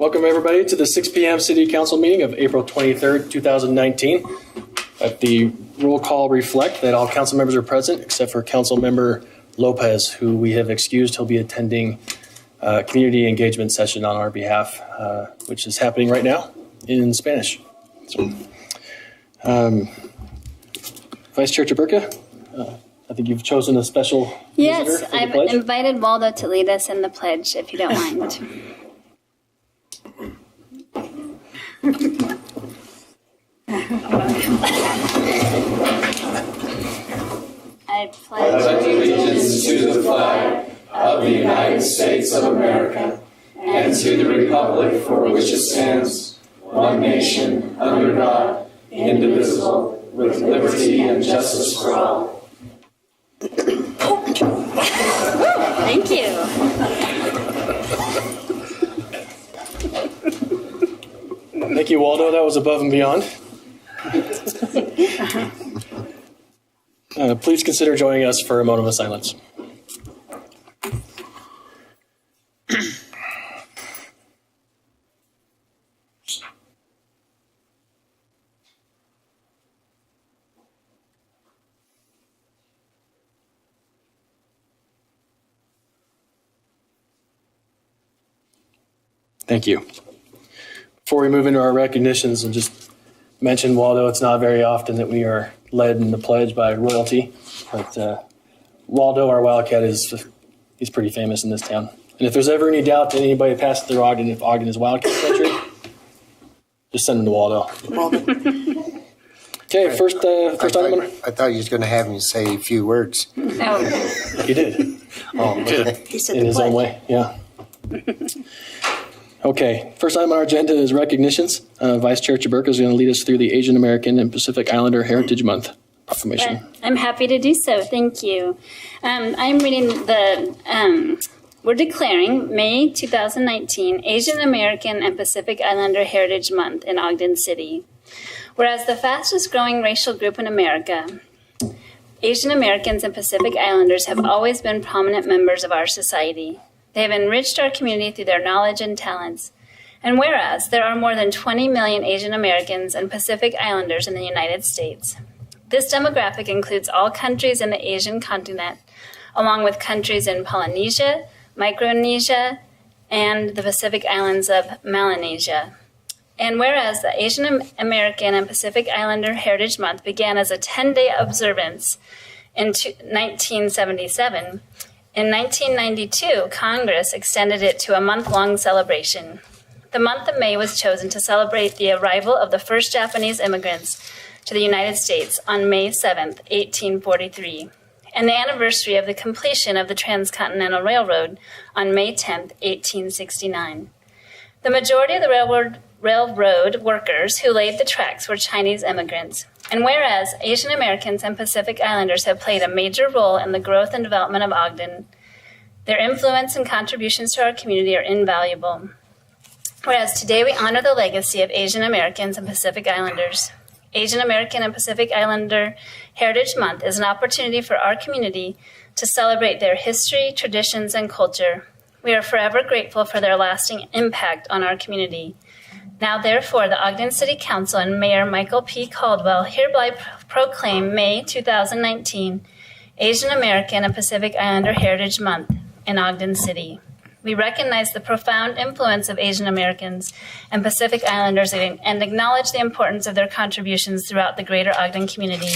Welcome everybody to the 6 p.m. City Council meeting of April 23rd, 2019. Let the roll call reflect that all council members are present except for Council Member Lopez, who we have excused. He'll be attending a community engagement session on our behalf, which is happening right now in Spanish. So, Vice Chair Chaburka, I think you've chosen a special Yes, I've invited Waldo to lead us in the pledge, if you don't mind. I pledge allegiance to the flag of the United States of America and to the republic for which it stands, one nation, under God, indivisible, with liberty and justice for all. Thank you. Thank you, Waldo. That was above and beyond. Please consider joining us for a moment of silence. Thank you. Before we move into our recognitions, I'll just mention, Waldo, it's not very often that we are led in the pledge by royalty, but Waldo, our Wildcat, he's pretty famous in this town. And if there's ever any doubt that anybody passes through Ogden, if Ogden is Wildcat country, just send them to Waldo. Okay, first item. I thought you was going to have me say a few words. No. You did. Oh, okay. He said In his own way, yeah. Okay, first item on our agenda is recognitions. Vice Chair Chaburka is going to lead us through the Asian American and Pacific Islander Heritage Month proclamation. I'm happy to do so. Thank you. I'm reading we're declaring May 2019 Asian American and Pacific Islander Heritage Month in Ogden City. Whereas the fastest growing racial group in America, Asian Americans and Pacific Islanders have always been prominent members of our society. They have enriched our community through their knowledge and talents. And whereas there are more than 20 million Asian Americans and Pacific Islanders in the United States, this demographic includes all countries in the Asian continent, along with countries in Polynesia, Micronesia, and the Pacific Islands of Melanesia. And whereas the Asian American and Pacific Islander Heritage Month began as a 10-day observance in 1977, in 1992, Congress extended it to a month-long celebration. The month of May was chosen to celebrate the arrival of the first Japanese immigrants to the United States on May 7, 1843, and the anniversary of the completion of the Transcontinental Railroad on May 10, 1869. The majority of the railroad workers who laid the tracks were Chinese immigrants. And whereas Asian Americans and Pacific Islanders have played a major role in the growth and development of Ogden, their influence and contributions to our community are invaluable. Whereas today we honor the legacy of Asian Americans and Pacific Islanders, Asian American and Pacific Islander Heritage Month is an opportunity for our community to celebrate their history, traditions, and culture. We are forever grateful for their lasting impact on our community. Now, therefore, the Ogden City Council and Mayor Michael P. Caldwell hereby proclaim May 2019 Asian American and Pacific Islander Heritage Month in Ogden City. We recognize the profound influence of Asian Americans and Pacific Islanders and acknowledge the importance of their contributions throughout the greater Ogden community.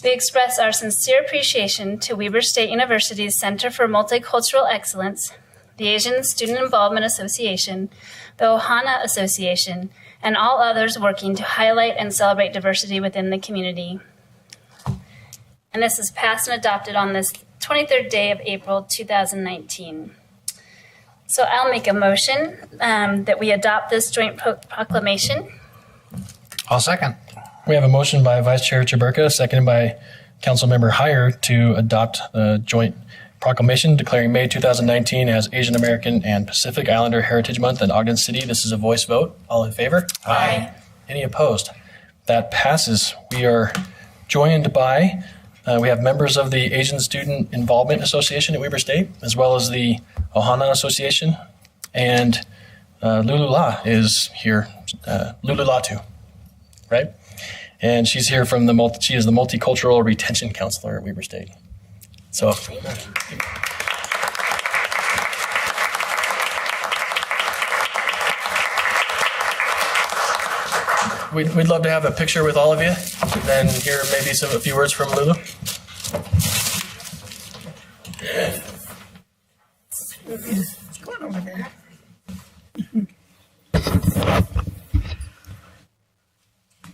We express our sincere appreciation to Weber State University's Center for Multicultural Excellence, the Asian Student Involvement Association, the Ohana Association, and all others working to highlight and celebrate diversity within the community. And this is passed and adopted on this 23rd day of April 2019. So I'll make a motion that we adopt this joint proclamation. I'll second. We have a motion by Vice Chair Chaburka, seconded by Councilmember Heyer to adopt the joint proclamation declaring May 2019 as Asian American and Pacific Islander Heritage Month in Ogden City. This is a voice vote. All in favor? Aye. Any opposed? That passes. We are joined by, we have members of the Asian Student Involvement Association at Weber State, as well as the Ohana Association, and Lulu La is here. Lulu Latu, right? And she's here from she is the Multicultural Retention Counselor at Weber State. So. We'd love to have a picture with all of you, and then hear maybe a few words from Lulu. What's going on over there? I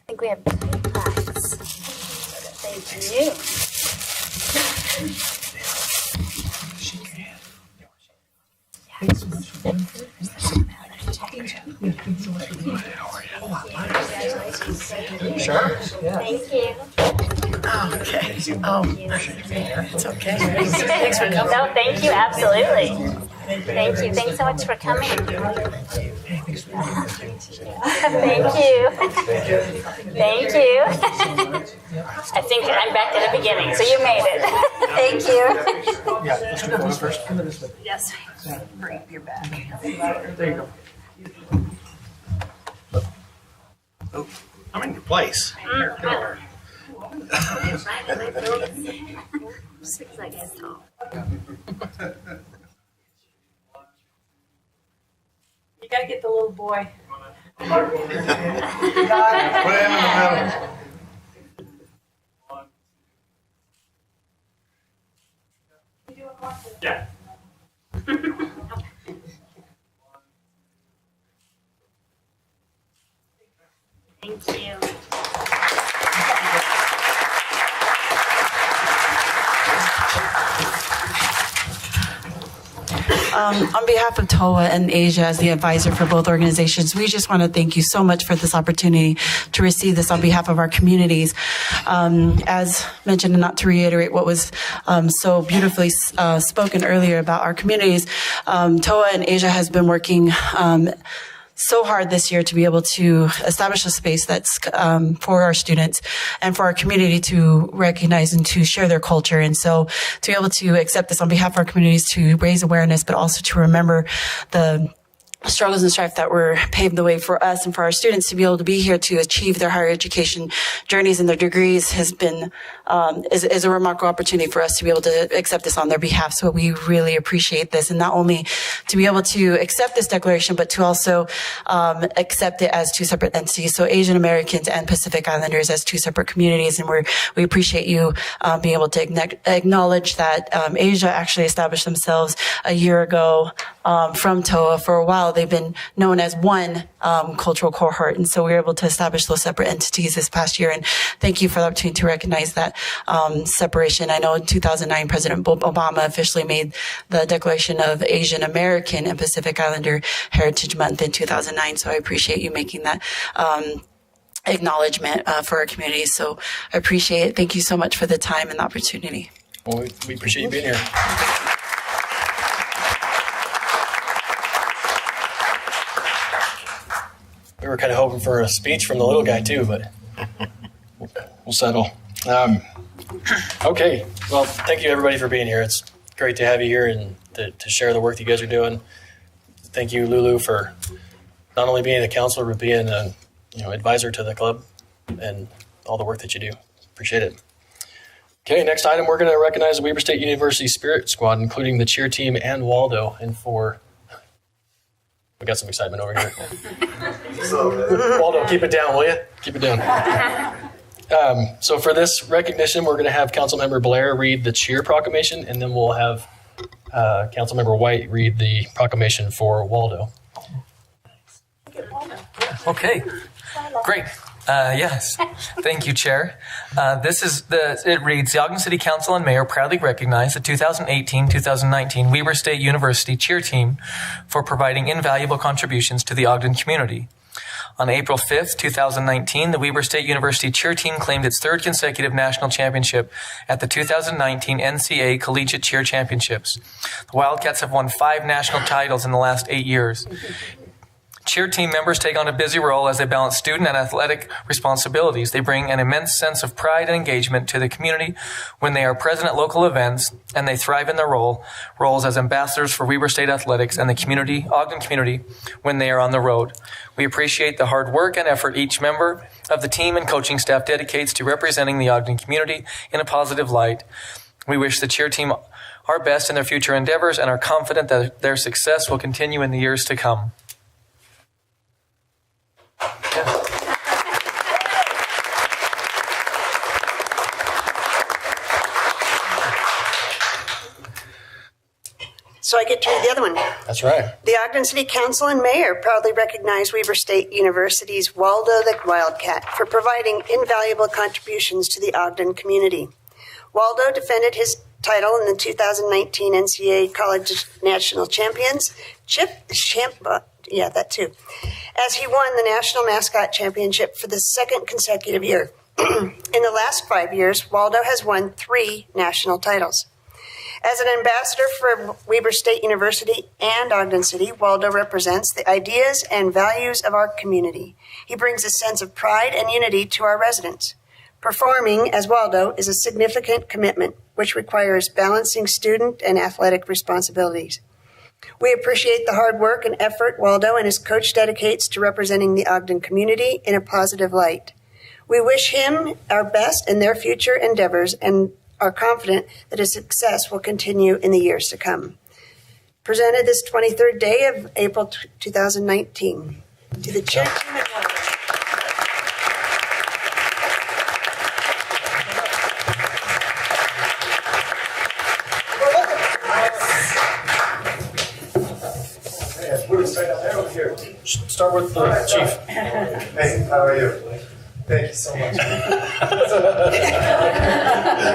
think we have plaques. Thank you. Sure. Thank you. Oh, okay. Oh, it's okay. Thanks for coming. No, thank you. Absolutely. Thank you. Thanks so much for coming. Thank you. Thank you. I think I'm back to the beginning, so you made it. Thank you. Yeah, let's do photos first. Yes. Bring your back. There you go. Oh, I'm in your place. 6 that guy's tall. You gotta get the little boy. Put him in the middle. Yeah. Thank you. On behalf of TOA and Asia as the advisor for both organizations, we just want to thank you so much for this opportunity to receive this on behalf of our communities. As mentioned, and not to reiterate what was so beautifully spoken earlier about our communities, TOA and Asia has been working so hard this year to be able to establish a space that's for our students and for our community to recognize and to share their culture. And so to be able to accept this on behalf of our communities, to raise awareness, but also to remember the struggles and strife that were paved the way for us and for our students to be able to be here to achieve their higher education journeys and their degrees has been is a remarkable opportunity for us to be able to accept this on their behalf. So we really appreciate this, and not only to be able to accept this declaration, but to also accept it as two separate entities. So Asian Americans and Pacific Islanders as two separate communities, and we appreciate you being able to acknowledge that Asia actually established themselves a year ago from TOA. For a while, they've been known as one cultural cohort, and so we were able to establish those separate entities this past year. And thank you for the opportunity to recognize that separation. I know in 2009, President Obama officially made the declaration of Asian American and Pacific Islander Heritage Month in 2009. So I appreciate you making that acknowledgement for our community. So I appreciate it. Thank you so much for the time and the opportunity. Well, we appreciate you being here. We were kind of hoping for a speech from the little guy too, but we'll settle. Okay. Well, thank you everybody for being here. It's great to have you here and to share the work that you guys are doing. Thank you, Lulu, for not only being a counselor, but being a advisor to the club and all the work that you do. Appreciate it. Okay, next item, we're going to recognize the Weber State University Spirit Squad, including the cheer team and Waldo. And we got some excitement over here. Waldo, keep it down, will you? Keep it down. So for this recognition, we're going to have Councilmember Blair read the cheer proclamation, and then we'll have Councilmember White read the proclamation for Waldo. Okay, great. Yes, thank you, Chair. It reads, the Ogden City Council and Mayor proudly recognize the 2018-2019 Weber State University cheer team for providing invaluable contributions to the Ogden community. On April 5th, 2019, the Weber State University cheer team claimed its third consecutive national championship at the 2019 NCAA Collegiate Cheer Championships. The Wildcats have won 5 national titles in the last 8 years. Cheer team members take on a busy role as they balance student and athletic responsibilities. They bring an immense sense of pride and engagement to the community when they are present at local events, and they thrive in their roles as ambassadors for Weber State Athletics and the Ogden community when they are on the road. We appreciate the hard work and effort each member of the team and coaching staff dedicates to representing the Ogden community in a positive light. We wish the cheer team our best in their future endeavors and are confident that their success will continue in the years to come. So I get to read the other one. That's right. The Ogden City Council and Mayor proudly recognize Weber State University's Waldo the Wildcat for providing invaluable contributions to the Ogden community. Waldo defended his title in the 2019 NCAA College National Championship, as he won the National Mascot Championship for the second consecutive year. In the last 5 years, Waldo has won 3 national titles. As an ambassador for Weber State University and Ogden City, Waldo represents the ideas and values of our community. He brings a sense of pride and unity to our residents. Performing as Waldo is a significant commitment, which requires balancing student and athletic responsibilities. We appreciate the hard work and effort Waldo and his coach dedicates to representing the Ogden community in a positive light. We wish him our best in their future endeavors and are confident that his success will continue in the years to come. Presented this 23rd day of April 2019 to the cheer team at Waldo. Start with the chief. Hey, how are you? Thank you so much. Thank you.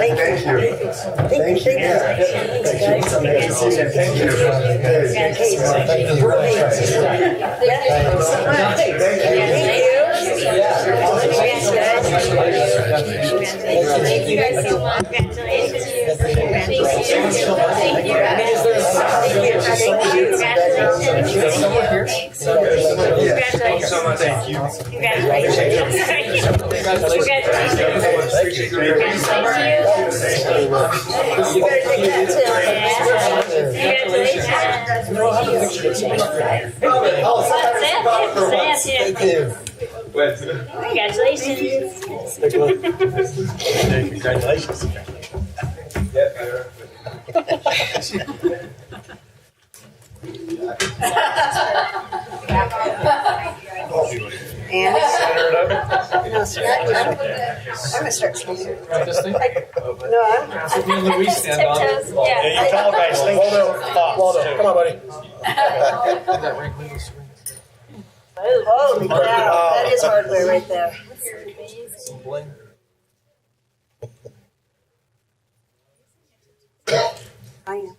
Thank you. Thank you guys so much. Congratulations. Thank you. Congratulations. And I'm going to start smoking. No, I'm Louise stand on. Yeah, you tall guys think Waldo, come on, buddy. Holy cow, that is hardware right there. I am.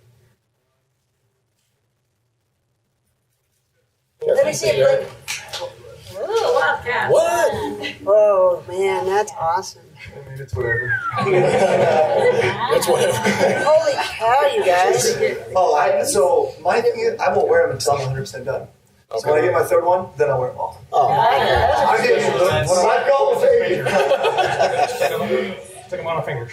Let me see it. What? Oh man, that's awesome. I mean, it's whatever. That's whatever. Holy cow, you guys. So my thing is, I won't wear them until I'm 100% done. Okay. So when I get my third one, then I'll wear them all. Oh. I'm getting you. I've got the Stick them on my fingers.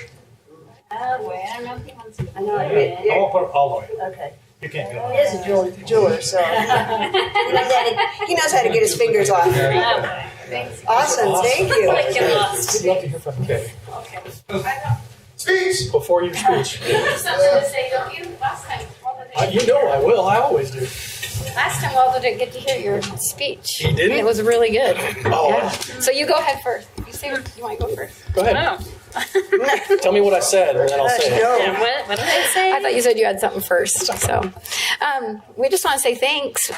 I don't know if he wants to. I know. I won't put it all the way. Okay. You can't go. He is a jeweler, so he knows how to get his fingers off. Awesome, thank you. We'd love to hear from you. Okay. Speech! Before your speech. You have something to say, don't you? Last time, Waldo didn't. You know I will. I always do. Last time, Waldo didn't get to hear your speech. He didn't? It was really good. Oh. Yeah. So you go ahead first. You say you want to go first. Go ahead. Tell me what I said, and then I'll say it. Yeah, what did I say? I thought you said you had something first. So we just want to say thanks.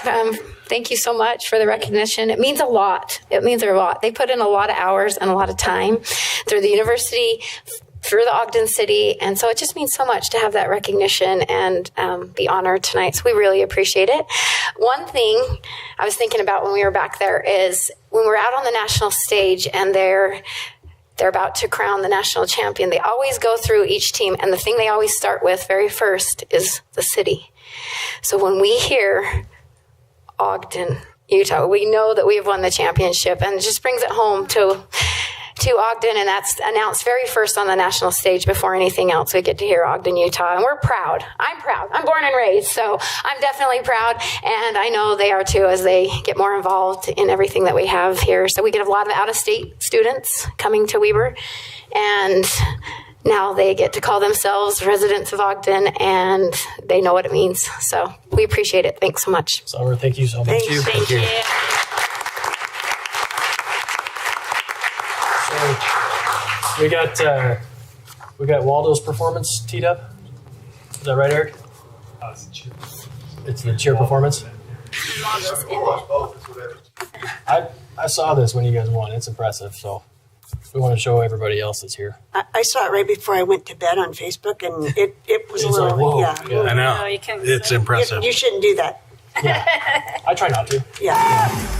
Thank you so much for the recognition. It means a lot. It means a lot. They put in a lot of hours and a lot of time through the university, through the Ogden City. And so it just means so much to have that recognition and be honored tonight. So we really appreciate it. One thing I was thinking about when we were back there is when we're out on the national stage and they're about to crown the national champion, they always go through each team. And the thing they always start with very first is the city. So when we hear Ogden, Utah. We know that we have won the championship, and it just brings it home to Ogden, and that's announced very first on the national stage before anything else. We get to hear Ogden, Utah, and we're proud. I'm proud. I'm born and raised, so I'm definitely proud, and I know they are too as they get more involved in everything that we have here. So we get a lot of out-of-state students coming to Weber, and now they get to call themselves residents of Ogden, and they know what it means. So we appreciate it. Thanks so much. Summer, thank you so much. Thank you. So we got Waldo's performance teed up. Is that right, Eric? It's the cheer performance. I saw this when you guys won. It's impressive. So we want to show everybody else that's here. I saw it right before I went to bed on Facebook, and it was a little, whoa. yeah. I know. Oh, you can't It's say. impressive. You shouldn't do that. Yeah. I try not to. Yeah.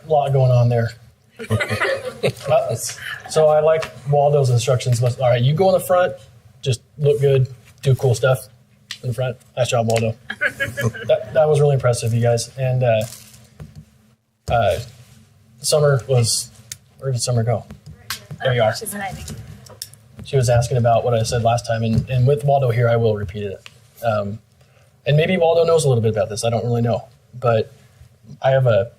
Lot going on there. So I like Waldo's instructions. All right, you go in the front, just look good, do cool stuff in the front. Nice job, Waldo. That was really impressive, you guys. And Summer was, where did Summer go? There you are. She's hiding. She was asking about what I said last time, and with Waldo here, I will repeat it. And maybe Waldo knows a little bit about this. I don't really know, but I have a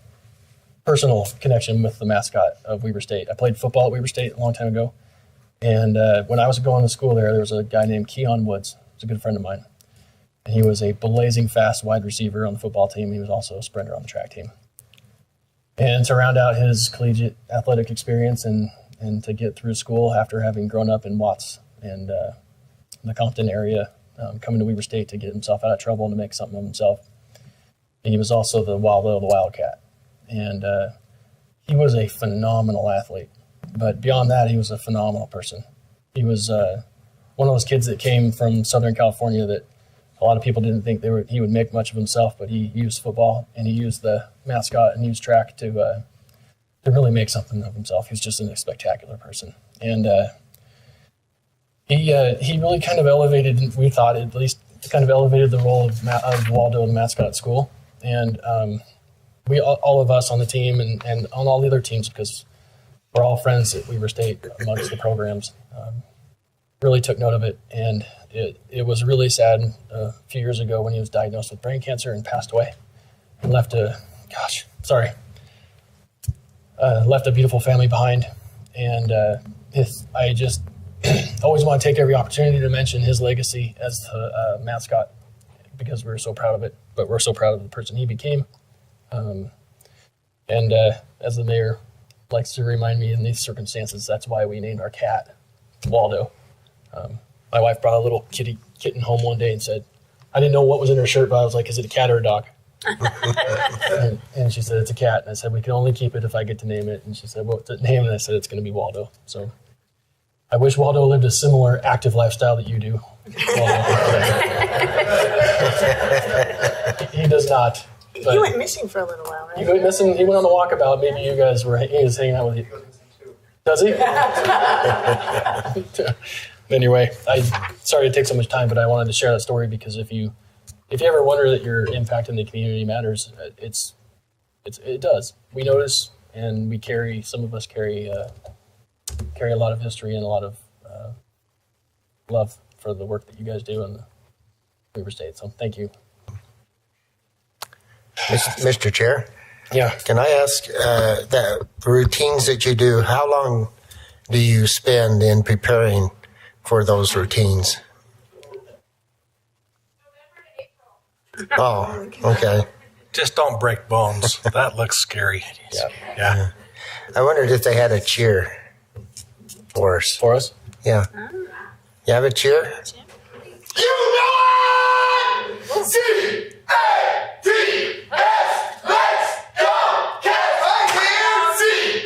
personal connection with the mascot of Weber State. I played football at Weber State a long time ago, and when I was going to school there was a guy named Keon Woods. He's a good friend of mine, and he was a blazing fast wide receiver on the football team. He was also a sprinter on the track team. And to round out his collegiate athletic experience and to get through school after having grown up in Watts and the Compton area, coming to Weber State to get himself out of trouble and to make something of himself. And he was also the Waldo, the Wildcat. And he was a phenomenal athlete. But beyond that, he was a phenomenal person. He was one of those kids that came from Southern California that a lot of people didn't think he would make much of himself, but he used football and he used the mascot and used track to really make something of himself. He was just a spectacular person. And he really kind of elevated, we thought at least, kind of elevated the role of Waldo, the mascot at school. And we all of us on the team and on all the other teams, because we're all friends at Weber State amongst the programs, really took note of it, and it was really sad a few years ago when he was diagnosed with brain cancer and passed away and left a beautiful family behind. And I just always want to take every opportunity to mention his legacy as the mascot, because we're so proud of it, but we're so proud of the person he became. And as the mayor likes to remind me in these circumstances, that's why we named our cat Waldo. My wife brought a little kitten home one day and said, I didn't know what was in her shirt, but I was like, is it a cat or a dog? and she said, it's a cat. And I said, we can only keep it if I get to name it. And she said, what's the name? And I said, it's going to be Waldo. So I wish Waldo lived a similar active lifestyle that you do. He does not. He went missing for a little while, right? He went missing. He went on the walkabout. Maybe you guys were he was hanging out with you. Does he? Anyway, sorry to take so much time, but I wanted to share that story because if you ever wonder that your impact in the community matters, it does. We notice, and some of us carry a lot of history and a lot of love for the work that you guys do in the Weber State. So thank you. Mr. Chair? Yeah. Can I ask the routines that you do, how long do you spend in preparing for those routines? Oh, okay. Just don't break bones. That looks scary. Yeah. I wondered if they had a cheer for us. For us? Yeah. You have a cheer? U-N-C-A-T-S, let's go, Cats! I-N-C-A-T-S,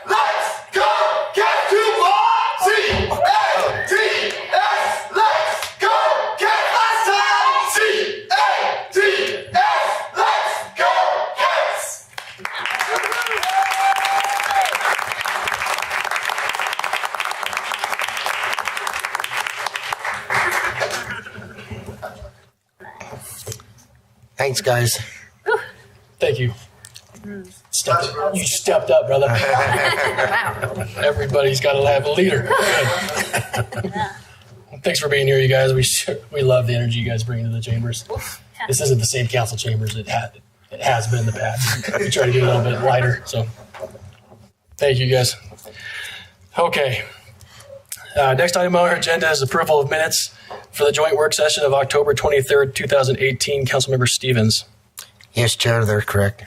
let's go, Cats! C-A-T-S, let's go, Cats! Last time! C-A-T-S, let's go, Cats! Thanks, guys. Thank you. You stepped up, brother. Everybody's got to have a leader. Good. Thanks for being here, you guys. We love the energy you guys bring to the chambers. This isn't the same council chambers it has been in the past. We try to get a little bit lighter. So thank you, guys. Okay. Next item on our agenda is approval of minutes for the joint work session of October 23rd, 2018. Councilmember Stevens. Yes, Chair, they're correct.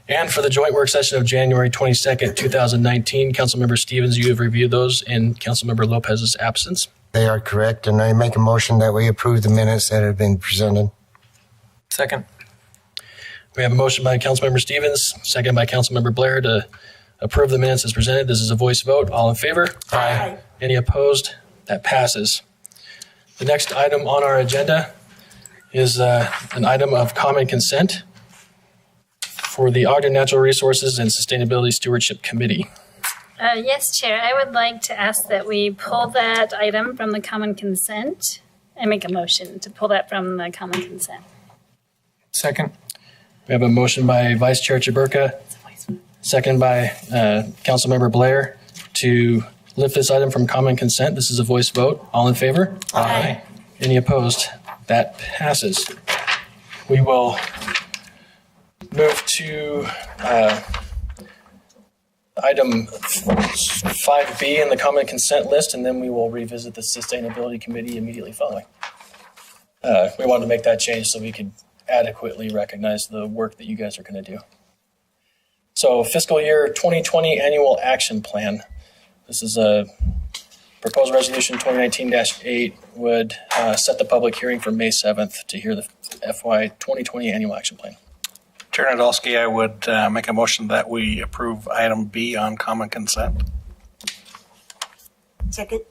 And for the joint work session of January 22nd, 2019, Councilmember Stevens, you have reviewed those in Councilmember Lopez's absence. They are correct, and I make a motion that we approve the minutes that have been presented. Second. We have a motion by Councilmember Stevens, second by Councilmember Blair to approve the minutes as presented. This is a voice vote. All in favor? Aye. Any opposed? That passes. The next item on our agenda is an item of common consent for the Ogden Natural Resources and Sustainability Stewardship Committee. Yes, Chair. I would like to ask that we pull that item from the common consent and make a motion to pull that from the common consent. Second. We have a motion by Vice Chair Chaburka, second by Councilmember Blair to lift this item from common consent. This is a voice vote. All in favor? Aye. Any opposed? That passes. We will move to item 5B in the common consent list, and then we will revisit the Sustainability Committee immediately following. We wanted to make that change so we could adequately recognize the work that you guys are going to do. So fiscal year 2020 annual action plan. This is a proposed resolution 2019-8 would set the public hearing for May 7th to hear the FY 2020 annual action plan. Chair Nadolski, I would make a motion that we approve item B on common consent. Second.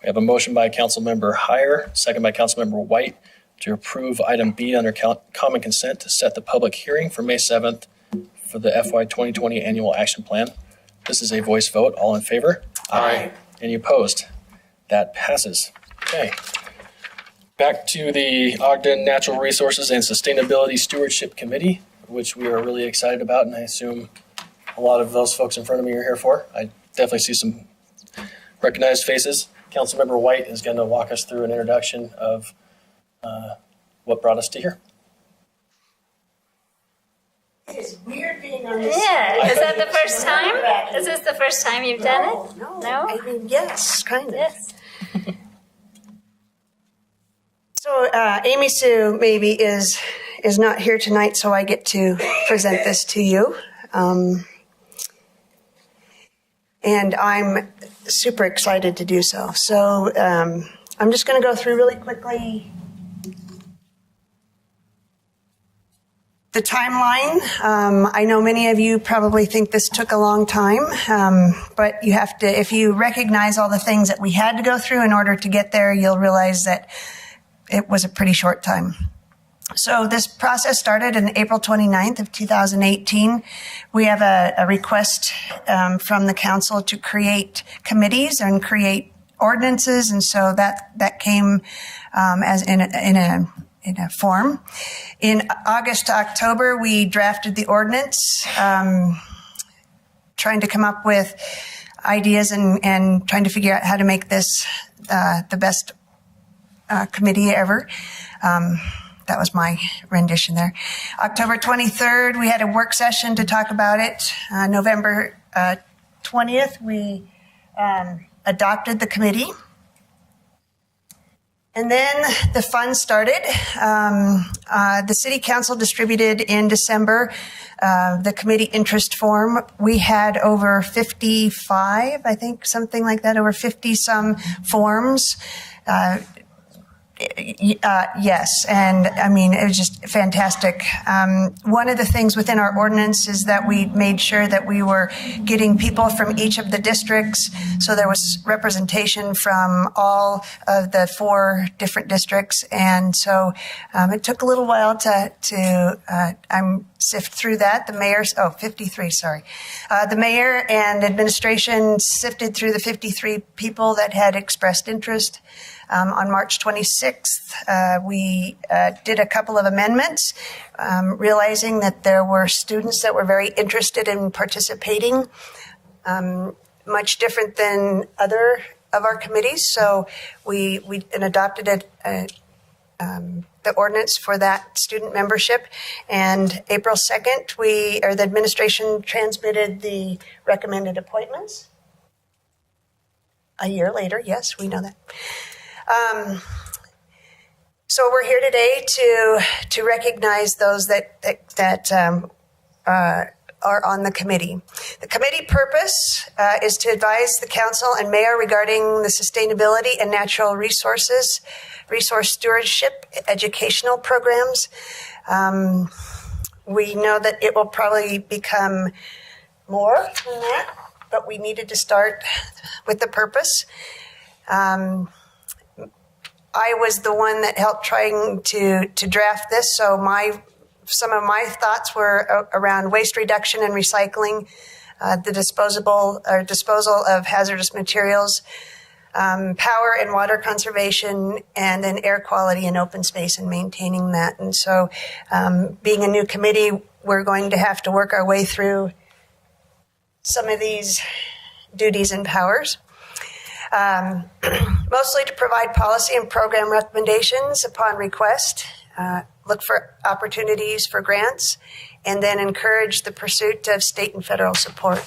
We have a motion by Councilmember Heyer, second by Councilmember White to approve item B under common consent to set the public hearing for May 7th for the FY 2020 annual action plan. This is a voice vote. All in favor? Aye. Any opposed? That passes. Okay. Back to the Ogden Natural Resources and Sustainability Stewardship Committee, which we are really excited about, and I assume a lot of those folks in front of me are here for. I definitely see some recognized faces. Councilmember White is going to walk us through an introduction of what brought us to here. It is weird being on this. Yeah, is that the first time? Is this the first time you've done it? No. I mean, yes, kind of. Yes. So Amy Sue maybe is not here tonight, so I get to present this to you. And I'm super excited to do so. So I'm just going to go through really quickly the timeline. I know many of you probably think this took a long time, but you have to, if you recognize all the things that we had to go through in order to get there, you'll realize that it was a pretty short time. So this process started on April 29th of 2018. We have a request from the council to create committees and create ordinances, and so that came as in a form. In August to October, we drafted the ordinance, trying to come up with ideas and trying to figure out how to make this the best committee ever. That was my rendition there. October 23rd, we had a work session to talk about it. November 20th, we adopted the committee. And then the fun started. The city council distributed in December the committee interest form. We had over 55, I think, something like that, over 50 some forms. Yes, and I mean, it was just fantastic. One of the things within our ordinance is that we made sure that we were getting people from each of the districts, so there was representation from all of the 4 different districts, and so it took a little while to sift through that. The mayor's 53, sorry. The mayor and administration sifted through the 53 people that had expressed interest. On March 26th, we did a couple of amendments, realizing that there were students that were very interested in participating, much different than other of our committees. So we adopted the ordinance for that student membership. And April 2nd, the administration transmitted the recommended appointments. A year later, yes, we know that. So we're here today to recognize those that are on the committee. The committee purpose is to advise the council and mayor regarding the sustainability and natural resource stewardship, educational programs. We know that it will probably become more than that, but we needed to start with the purpose. I was the one that helped trying to draft this, so some of my thoughts were around waste reduction and recycling, the disposal of hazardous materials, power and water conservation, and then air quality and open space and maintaining that. And so being a new committee, we're going to have to work our way through some of these duties and powers. Mostly to provide policy and program recommendations upon request, look for opportunities for grants, and then encourage the pursuit of state and federal support.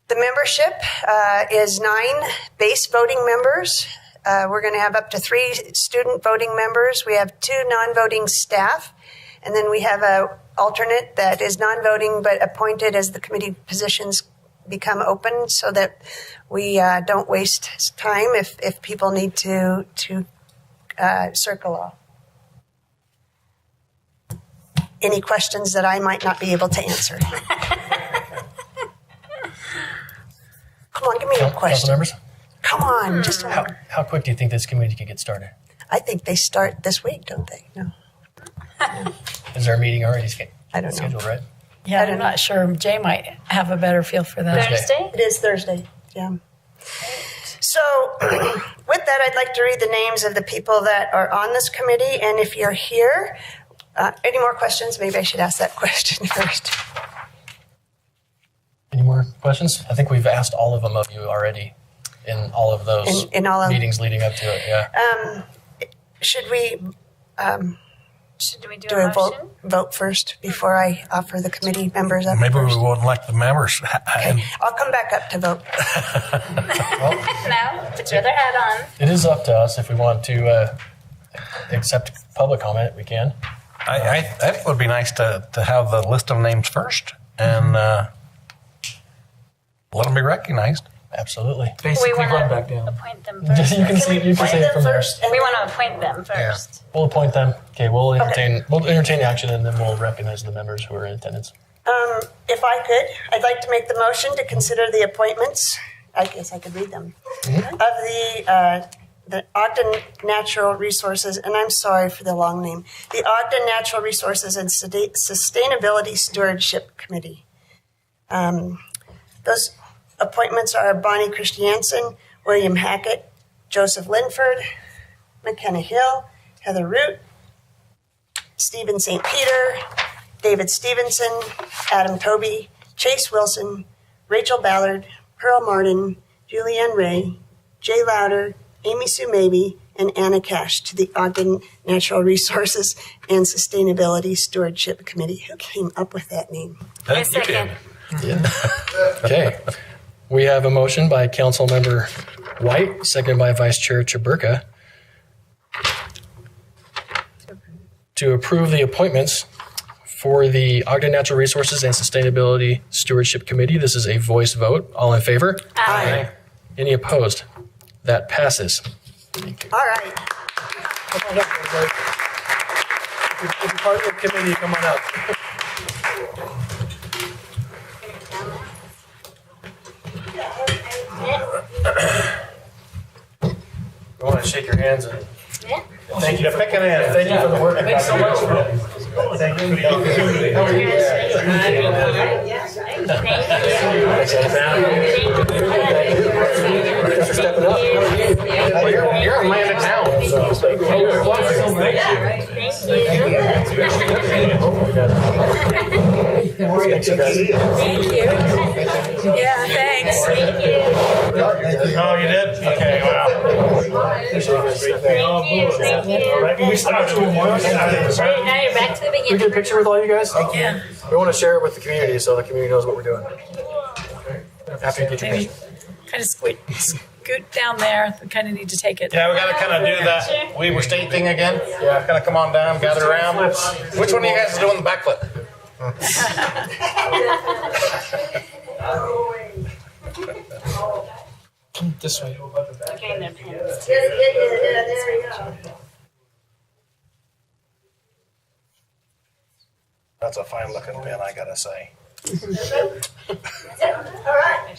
The membership is 9 base voting members. We're going to have up to 3 student voting members. We have 2 non-voting staff, and then we have an alternate that is non-voting but appointed as the committee positions become open, so that we don't waste time if people need to circle off. Any questions that I might not be able to answer? Come on, give me a question. Council members? Come on, just How quick do you think this committee can get started? I think they start this week, don't they? No. Is there a meeting already I don't know. scheduled, right? Yeah, I'm not sure. Jay might have a better feel for that. Thursday? It is Thursday, yeah. So with that, I'd like to read the names of the people that are on this committee. And if you're here, any more questions? Maybe I should ask that question first. Any more questions? I think we've asked all of them of you already in all of those in all of meetings leading up to it. Yeah. Should we Should we do do a a motion? vote first before I offer the committee members up? Maybe first? we won't elect the members. Okay, I'll come back up to vote. No, put your other hat on. It is up to us if we want to accept public comment. We can. I think it would be nice to have the list of names first and let them be recognized. Absolutely. Basically, We want run to back down. appoint them first. You can see it from there. We want to appoint them first. We'll appoint them. Okay, we'll entertain action, and then we'll recognize the members who are in attendance. If I could, I'd like to make the motion to consider the appointments. I guess I could read them. Of the Ogden Natural Resources, and I'm sorry for the long name, the Ogden Natural Resources and Sustainability Stewardship Committee. Those appointments are Bonnie Christiansen, William Hackett, Joseph Linford, McKenna Hill, Heather Root, Stephen St. Peter, David Stevenson, Adam Toby, Chase Wilson, Rachel Ballard, Pearl Martin, Julianne Ray, Jay Louder, Amy Sue Mabey, and Anna Cash to the Ogden Natural Resources and Sustainability Stewardship Committee. Who came up with that name? A second. Yeah. Okay. We have a motion by Council Member White, seconded by Vice Chair Chaburka, to approve the appointments for the Ogden Natural Resources and Sustainability Stewardship Committee. This is a voice vote. All in favor? Aye. Any opposed? That passes. All right. If you're part of the committee, come on up. I want to shake your hands and thank you for picking in. Thank you for the work. Thanks so much. Thank you. Thanks for stepping up. Well, you're a man of town. Thank you. Yeah, thanks. Oh, you did? Okay, wow. We started with one. Now you're back to the We beginning. get a picture with all you guys? Yeah. We want to share it with the community so the community knows what we're doing. After you get your Maybe picture. kind of scoot down there. We kind of need to take it. Yeah, we got to kind of do that Weber State thing again. Yeah, kind of come on down, gather around. Which one of you guys is doing the backflip? This way. Okay, their pins. There you go. That's a fine looking pin, I gotta say. All right.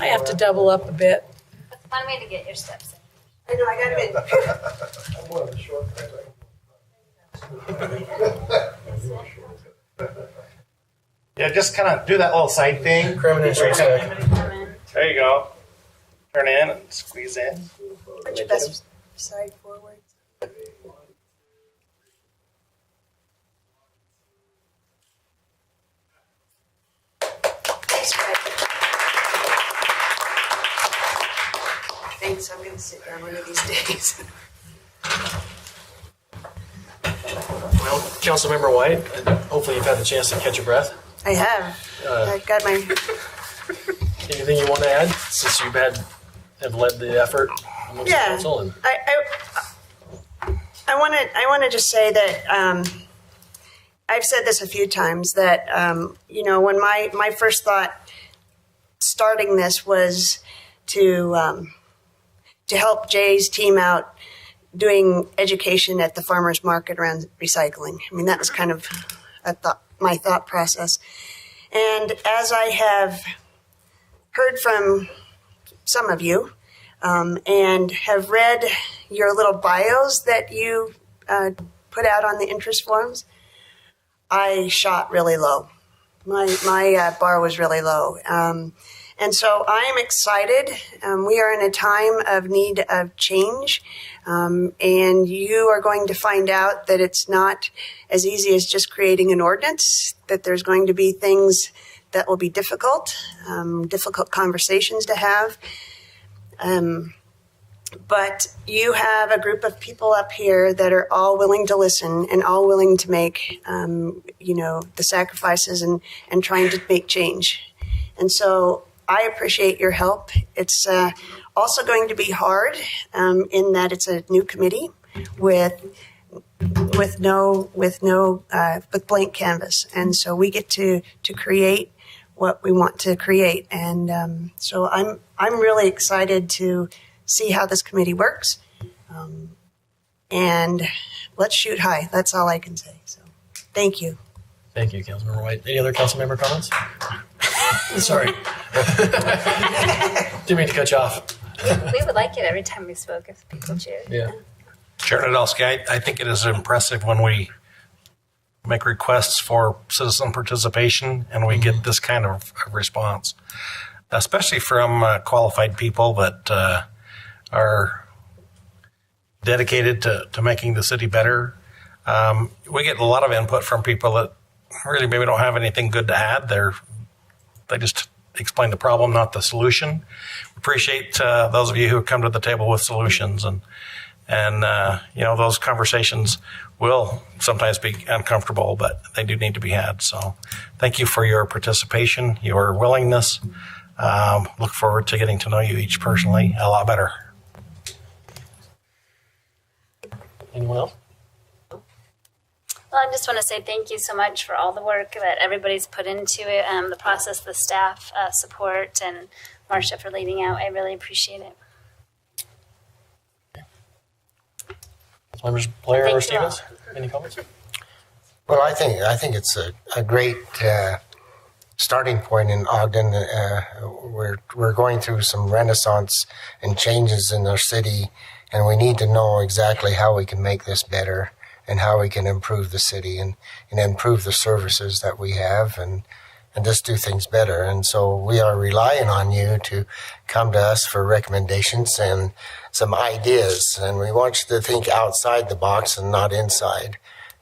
I have to double up a bit. That's a fun way to get your steps in. I know, I got Yeah, just kind of do that little side thing. There you go. Turn in and squeeze in. Put your best side forward. Thanks, I'm going to sit down one of these days. Well, Councilmember White, hopefully you've had the chance to catch your breath. I have. I got my... Anything you want to add since you have led the effort amongst the council? And I want to just say that I've said this a few times that when my first thought starting this was to help Jay's team out doing education at the farmers market around recycling. I mean, that was kind of my thought process. And as I have heard from some of you and have read your little bios that you put out on the interest forms, I shot really low. My bar was really low. And so I am excited. We are in a time of need of change. And you are going to find out that it's not as easy as just creating an ordinance, that there's going to be things that will be difficult conversations to have. But you have a group of people up here that are all willing to listen and all willing to make, the sacrifices and trying to make change. And so I appreciate your help. It's also going to be hard in that it's a new committee with blank canvas, and so we get to create what we want to create. And so I'm really excited to see how this committee works. And let's shoot high. That's all I can say. So thank you. Thank you, Councilmember White. Any other council member comments? Sorry. Didn't mean to cut you off. We would like it every time we spoke if people cheered. Yeah. Chair Nadolski, I think it is impressive when we make requests for citizen participation and we get this kind of response, especially from qualified people that are dedicated to making the city better. We get a lot of input from people that really maybe don't have anything good to add. They just explain the problem, not the solution. Appreciate those of you who come to the table with solutions, and those conversations will sometimes be uncomfortable, but they do need to be had. So thank you for your participation, your willingness. Look forward to getting to know you each personally a lot better. Anyone else? Well, I just want to say thank you so much for all the work that everybody's put into it, the process, the staff support, and Marcia for leading out. I really appreciate it. Members Blair or Stevens, any comments? Well, I think it's a great starting point in Ogden. We're going through some renaissance and changes in our city, and we need to know exactly how we can make this better and how we can improve the city and improve the services that we have and just do things better. And so we are relying on you to come to us for recommendations and some ideas. And we want you to think outside the box and not inside.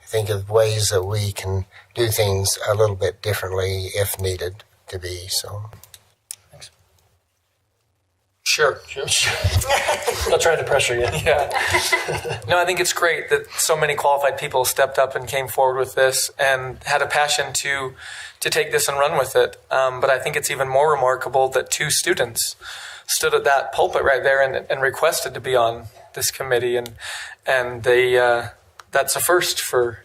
Think of ways that we can do things a little bit differently if needed to be. So, thanks. Sure. Not trying to pressure you. Yeah. No, I think it's great that so many qualified people stepped up and came forward with this and had a passion to take this and run with it. But I think it's even more remarkable that 2 students stood at that pulpit right there and requested to be on this committee, and they that's a first for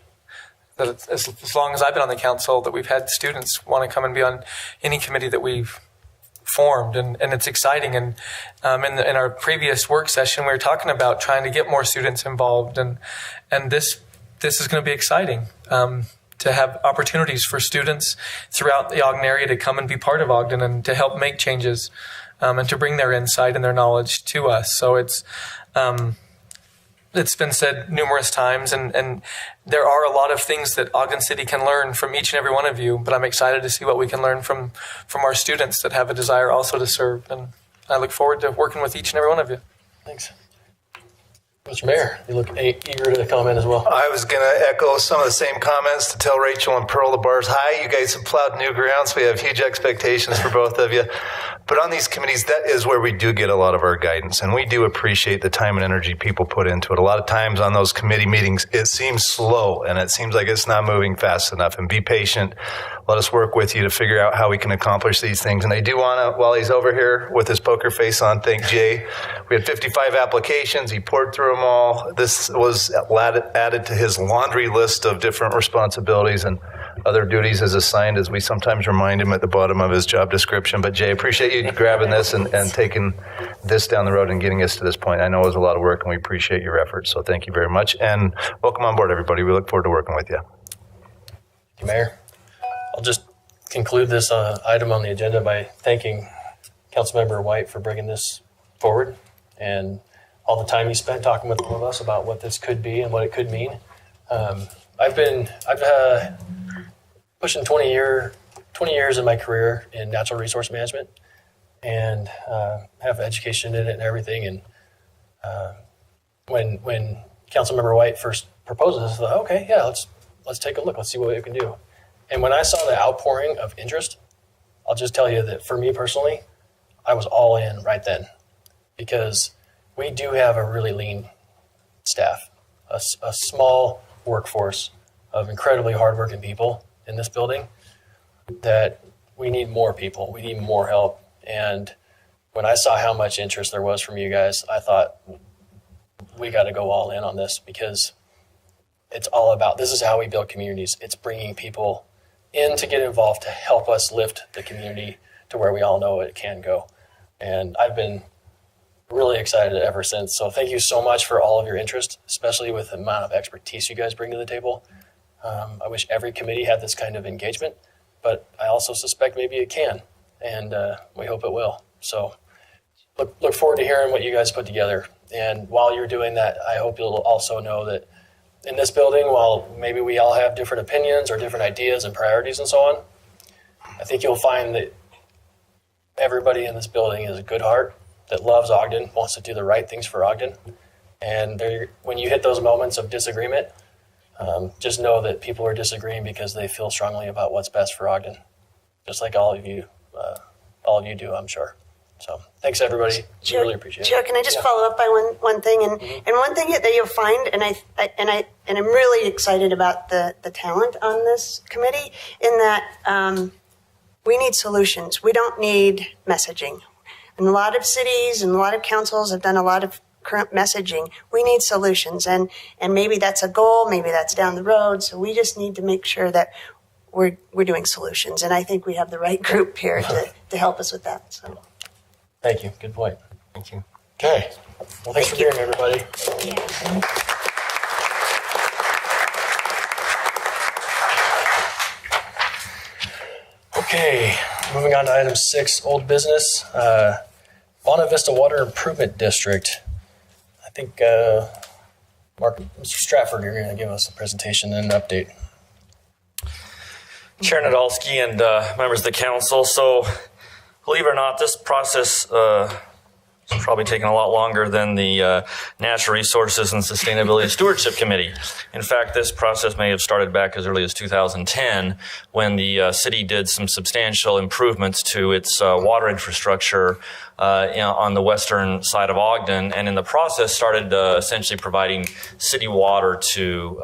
that as long as I've been on the council, that we've had students want to come and be on any committee that we've formed, and it's exciting. And in our previous work session, we were talking about trying to get more students involved, and this is going to be exciting. To have opportunities for students throughout the Ogden area to come and be part of Ogden and to help make changes, and to bring their insight and their knowledge to us. So it's been said numerous times, and there are a lot of things that Ogden City can learn from each and every one of you, but I'm excited to see what we can learn from our students that have a desire also to serve, and I look forward to working with each and every one of you. Thanks. Mr. Mayor, you look eager to comment as well. I was going to echo some of the same comments to tell Rachel and Pearl the bar's high. You guys have plowed new ground, so we have huge expectations for both of you. But on these committees, that is where we do get a lot of our guidance, and we do appreciate the time and energy people put into it. A lot of times on those committee meetings, it seems slow, and it seems like it's not moving fast enough. And be patient. Let us work with you to figure out how we can accomplish these things. And I do want to, while he's over here with his poker face on, thank Jay. We had 55 applications. He poured through them all. This was added to his laundry list of different responsibilities and other duties as assigned, as we sometimes remind him at the bottom of his job description. But Jay, appreciate you grabbing this and taking this down the road and getting us to this point. I know it was a lot of work, and we appreciate your efforts. So thank you very much. And welcome on board, everybody. We look forward to working with you. Thank you, Mayor. I'll just conclude this item on the agenda by thanking Councilmember White for bringing this forward and all the time he spent talking with all of us about what this could be and what it could mean. I've pushing 20 years in my career in natural resource management. and have education in it and everything. And when Councilmember White first proposed this, I thought, okay, yeah, let's take a look. Let's see what we can do. And when I saw the outpouring of interest, I'll just tell you that for me personally, I was all in right then, because we do have a really lean staff, a small workforce of incredibly hardworking people in this building, that we need more people. We need more help. And when I saw how much interest there was from you guys, I thought we got to go all in on this, because it's all about, this is how we build communities. It's bringing people in to get involved to help us lift the community to where we all know it can go. And I've been really excited ever since. So thank you so much for all of your interest, especially with the amount of expertise you guys bring to the table. I wish every committee had this kind of engagement, but I also suspect maybe it can, and we hope it will. So look forward to hearing what you guys put together. And while you're doing that, I hope you'll also know that in this building, while maybe we all have different opinions or different ideas and priorities and so on, I think you'll find that everybody in this building is a good heart that loves Ogden, wants to do the right things for Ogden. And when you hit those moments of disagreement, just know that people are disagreeing because they feel strongly about what's best for Ogden, just like all of you do, I'm sure. So thanks, everybody. Chair, really appreciate it. Chair, can I just follow up by one thing? And one thing that you'll find, and I'm really excited about the talent on this committee, in that we need solutions. We don't need messaging. And a lot of cities and a lot of councils have done a lot of current messaging. We need solutions, and maybe that's a goal, maybe that's down the road. So we just need to make sure that we're doing solutions, and I think we have the right group here to help us with that. So. Thank you. Good point. Thank you. Okay. Well, thanks for being here, everybody. Okay. Moving on to item 6, old business. Bonta Vista Water Improvement District. I think Mr. Stratford, you're going to give us a presentation and an update. Chair Nadolski and members of the council. So, believe it or not, this process is probably taking a lot longer than the Natural Resources and Sustainability Stewardship Committee. In fact, this process may have started back as early as 2010, when the city did some substantial improvements to its water infrastructure on the western side of Ogden, and in the process started essentially providing city water to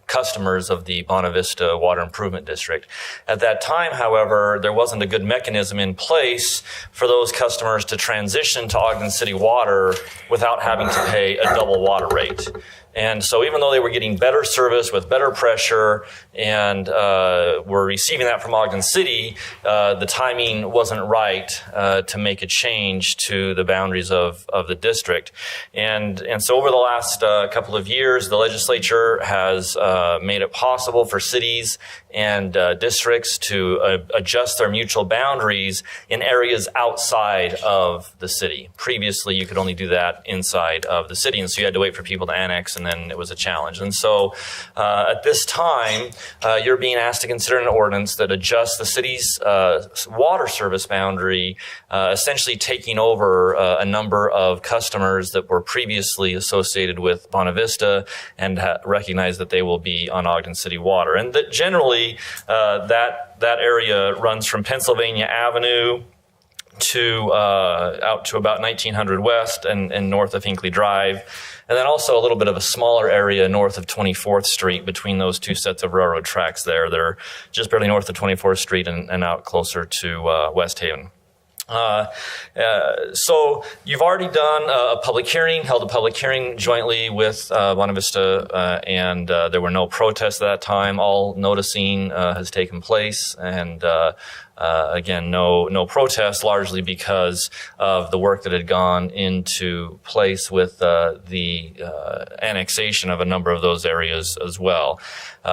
customers of the Bonta Vista Water Improvement District. At that time, however, there wasn't a good mechanism in place for those customers to transition to Ogden City Water without having to pay a double water rate. And so even though they were getting better service with better pressure and were receiving that from Ogden City, the timing wasn't right to make a change to the boundaries of the district. And so over the last couple of years, the legislature has made it possible for cities and districts to adjust their mutual boundaries in areas outside of the city. Previously, you could only do that inside of the city, and so you had to wait for people to annex, and then it was a challenge. And so at this time, you're being asked to consider an ordinance that adjusts the city's water service boundary, essentially taking over a number of customers that were previously associated with Bonta Vista, and recognize that they will be on Ogden City Water. And that generally, that area runs from Pennsylvania Avenue to out to about 1900 West and north of Hinckley Drive, and then also a little bit of a smaller area north of 24th Street between those two sets of railroad tracks there. They're just barely north of 24th Street and out closer to West Haven. So you've already done a public hearing, held a public hearing jointly with Bonta Vista, and there were no protests at that time. All noticing has taken place, and again, no protests, largely because of the work that had gone into place with the annexation of a number of those areas as well.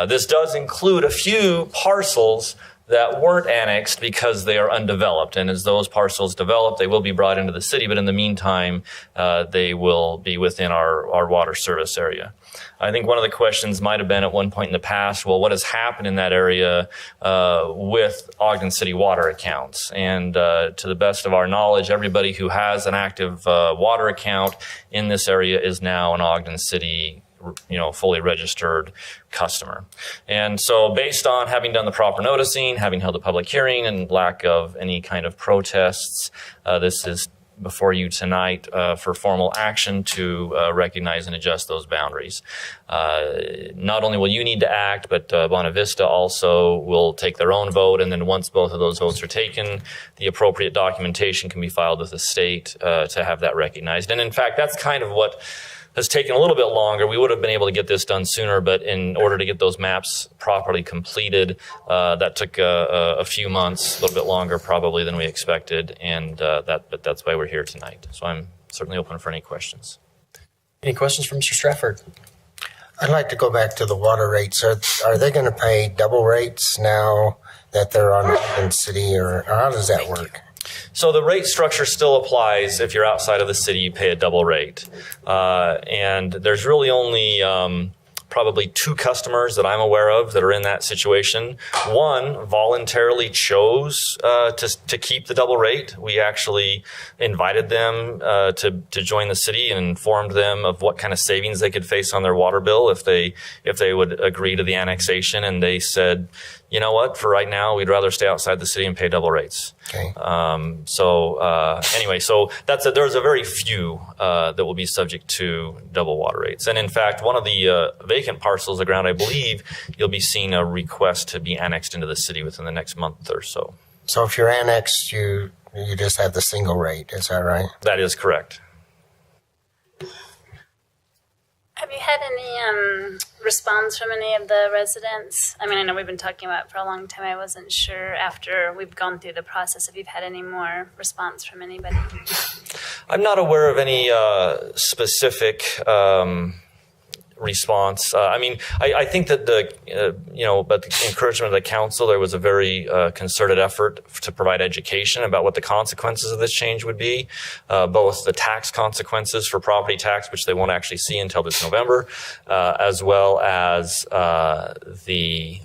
This does include a few parcels that weren't annexed because they are undeveloped. And as those parcels develop, they will be brought into the city. But in the meantime, they will be within our water service area. I think one of the questions might have been at one point in the past, well, what has happened in that area with Ogden City water accounts? And to the best of our knowledge, everybody who has an active water account in this area is now an Ogden City fully registered customer. And so based on having done the proper noticing, having held a public hearing, and lack of any kind of protests, this is before you tonight for formal action to recognize and adjust those boundaries. Not only will you need to act, but Bonavista Vista also will take their own vote, and then once both of those votes are taken, the appropriate documentation can be filed with the state to have that recognized. And in fact, that's kind of what has taken a little bit longer. We would have been able to get this done sooner, but in order to get those maps properly completed, that took a few months, a little bit longer probably than we expected, and but that's why we're here tonight. So I'm certainly open for any questions. Any questions from Mr. Stratford? I'd like to go back to the water rates. Are they going to pay double rates now that they're on Ogden City, or how does that work? So the rate structure still applies. If you're outside of the city, you pay a double rate. And there's really only probably 2 customers that I'm aware of that are in that situation. One voluntarily chose to keep the double rate. We actually invited them to join the city and informed them of what kind of savings they could face on their water bill if they would agree to the annexation. And they said, you know what, for right now, we'd rather stay outside the city and pay double rates. Okay. Anyway, so there's a very few that will be subject to double water rates. And in fact, one of the vacant parcels of ground, I believe, you'll be seeing a request to be annexed into the city within the next month or so. So if you're annexed, you just have the single rate, is that right? That is correct. Have you had any response from any of the residents? I mean, I know we've been talking about it for a long time. I wasn't sure after we've gone through the process if you've had any more response from anybody. I'm not aware of any specific response. I think that but the encouragement of the council, there was a very concerted effort to provide education about what the consequences of this change would be, both the tax consequences for property tax, which they won't actually see until this November, as well as the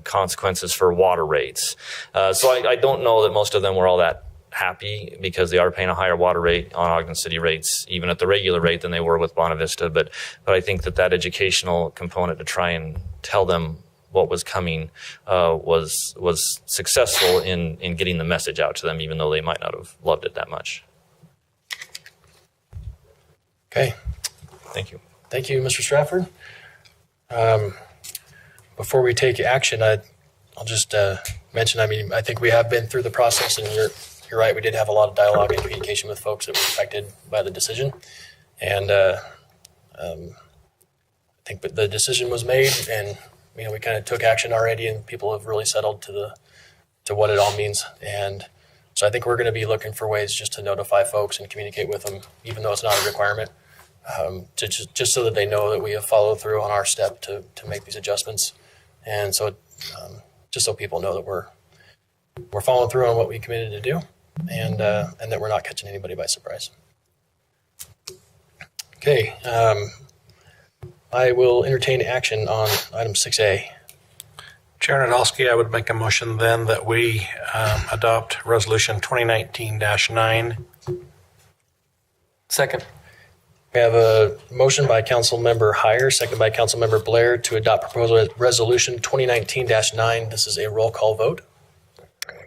consequences for water rates. So I don't know that most of them were all that happy because they are paying a higher water rate on Ogden City rates, even at the regular rate, than they were with Bonavista. But I think that educational component to try and tell them what was coming was successful in getting the message out to them, even though they might not have loved it that much. Okay. Thank you. Thank you, Mr. Stratford. Before we take action, I'll just mention, I think we have been through the process, and you're right, we did have a lot of dialogue and communication with folks that were affected by the decision. And I think the decision was made, and we kind of took action already, and people have really settled to what it all means. And so I think we're going to be looking for ways just to notify folks and communicate with them, even though it's not a requirement, just so that they know that we have followed through on our step to make these adjustments. And so just so people know that we're following through on what we committed to do, and that we're not catching anybody by surprise. Okay, I will entertain action on item 6A. Chair Nadolski, I would make a motion then that we adopt Resolution 2019-9. Second. We have a motion by Council Member Heyer, second by Council Member Blair, to adopt proposal Resolution 2019-9. This is a roll call vote.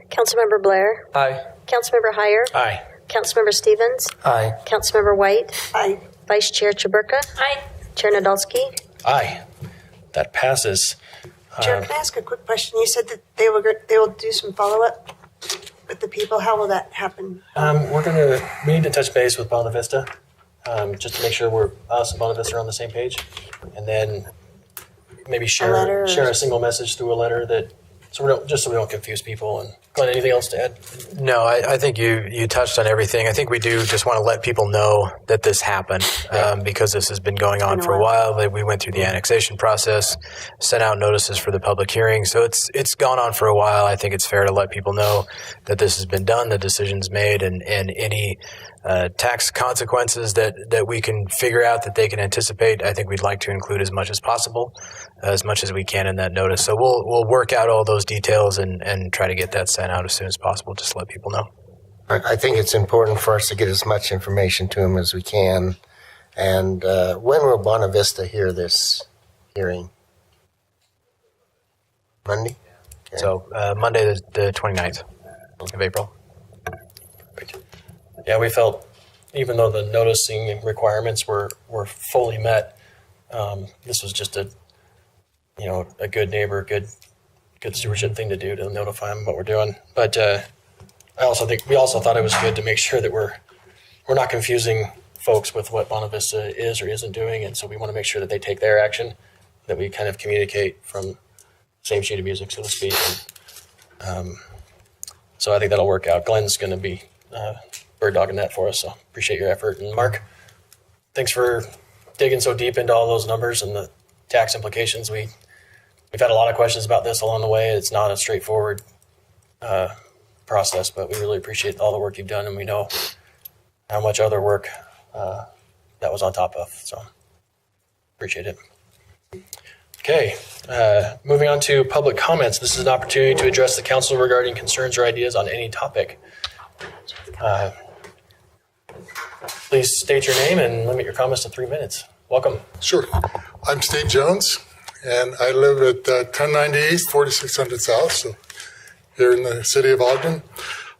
Councilmember Blair. Aye. Councilmember Heyer. Aye. Councilmember Stevens. Aye. Councilmember White. Aye. Vice Chair Chaburka. Aye. Chair Nadolski. Aye. That passes. Chair, can I ask a quick question? You said that they will do some follow-up with the people. How will that happen? We need to touch base with Bonavista, just to make sure us and Bonavista are on the same page, and then maybe share a single message through a letter so we don't confuse people, Glenn, anything else to add? No, I think you touched on everything. I think we do just want to let people know that this happened because this has been going on for a while. We went through the annexation process, sent out notices for the public hearing. So it's gone on for a while. I think it's fair to let people know that this has been done, the decision's made, and any tax consequences that we can figure out that they can anticipate, I think we'd like to include as much as possible, as much as we can in that notice. So we'll work out all those details and try to get that sent out as soon as possible, just to let people know. I think it's important for us to get as much information to them as we can. And when will Buena Vista hear this hearing? Monday? Okay. So Monday the 29th of April. Yeah, we felt, even though the noticing requirements were fully met, this was just a good neighbor, good stewardship thing to do, to notify them what we're doing. But I also think we also thought it was good to make sure that we're not confusing folks with what Buena Vista is or isn't doing, and so we want to make sure that they take their action, that we kind of communicate from the same sheet of music, so to speak. And, so I think that'll work out. Glenn's going to be bird dogging that for us, so appreciate your effort. And Mark, thanks for digging so deep into all those numbers and the tax implications. We've had a lot of questions about this along the way. It's not a straightforward process, but we really appreciate all the work you've done, and we know how much other work that was on top of, so appreciate it. Okay, moving on to public comments. This is an opportunity to address the council regarding concerns or ideas on any topic. Please state your name and limit your comments to 3 minutes. Welcome. Sure. I'm Steve Jones, and I live at 1090 East, 4600 South, so here in the city of Ogden.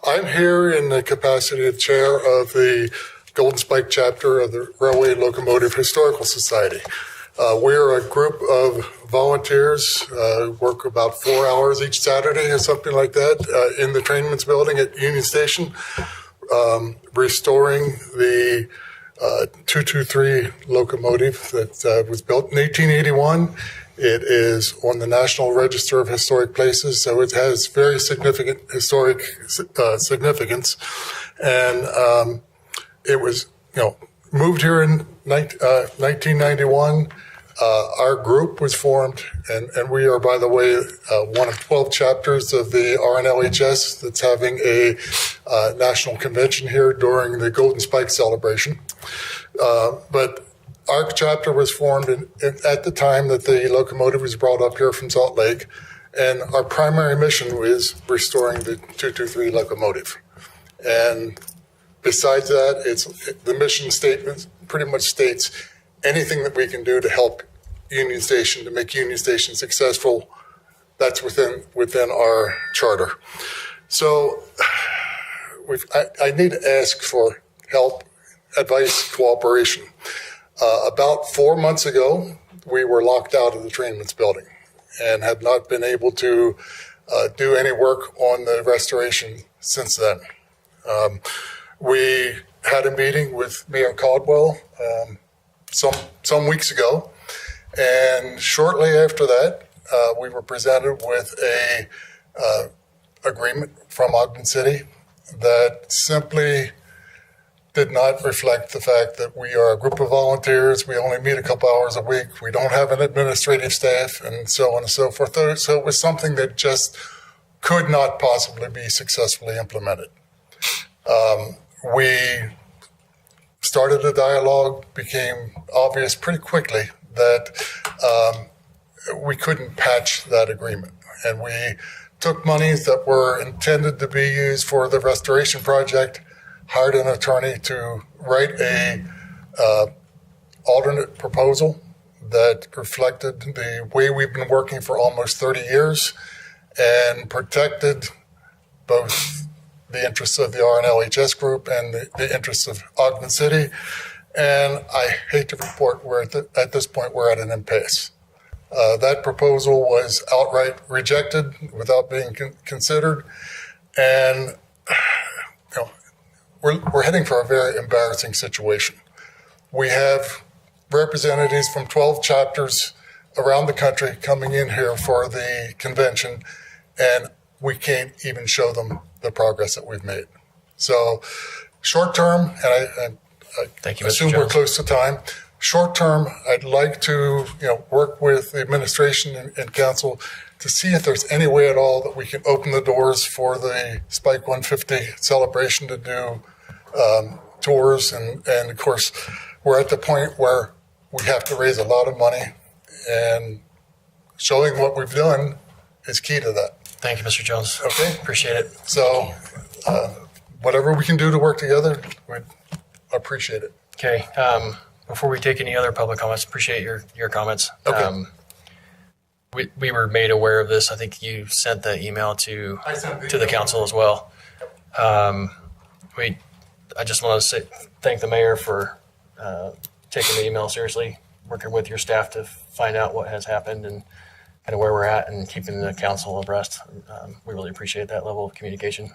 I'm here in the capacity of chair of the Golden Spike chapter of the Railway Locomotive Historical Society. We're a group of volunteers, work about 4 hours each Saturday or something like that in the trainman's building at Union Station, restoring the 223 locomotive that was built in 1881. It is on the National Register of Historic Places, so it has very significant historic significance. And it was, moved here in 1991. Our group was formed, and we are, by the way, one of 12 chapters of the RNLHS that's having a national convention here during the Golden Spike celebration. But our chapter was formed at the time that the locomotive was brought up here from Salt Lake, and our primary mission was restoring the 223 locomotive. And besides that, the mission statement pretty much states anything that we can do to help Union Station, to make Union Station successful, that's within our charter. So I need to ask for help, advice, cooperation. About 4 months ago, we were locked out of the trainman's building and have not been able to do any work on the restoration since then. We had a meeting with Mayor Caldwell some weeks ago, and shortly after that, we were presented with a agreement from Ogden City that simply did not reflect the fact that we are a group of volunteers. We only meet a couple hours a week. We don't have an administrative staff, and so on and so forth. So it was something that just could not possibly be successfully implemented. We started a dialogue, became obvious pretty quickly that we couldn't patch that agreement. And we took monies that were intended to be used for the restoration project, hired an attorney to write a alternate proposal that reflected the way we've been working for almost 30 years and protected both the interests of the RNLHS group and the interests of Ogden City. And I hate to report at this point we're at an impasse. That proposal was outright rejected without being considered. And we're heading for a very embarrassing situation. We have representatives from 12 chapters around the country coming in here for the convention, and we can't even show them the progress that we've made. So short term, and I Thank you, Mr. assume we're Jones. close to time. Short term, I'd like to work with the administration and council to see if there's any way at all that we can open the doors for the Spike 150 celebration to do tours. And of course, we're at the point where we have to raise a lot of money, and showing what we've done is key to that. Thank you, Mr. Jones. Okay. Appreciate it. So whatever we can do to work together, we'd appreciate it. Okay. Before we take any other public comments, appreciate your comments. Okay. We were made aware of this. I think you sent the email to the council as well. I just want to thank the mayor for taking the email seriously, working with your staff to find out what has happened and kind of where we're at, and keeping the council abreast. We really appreciate that level of communication.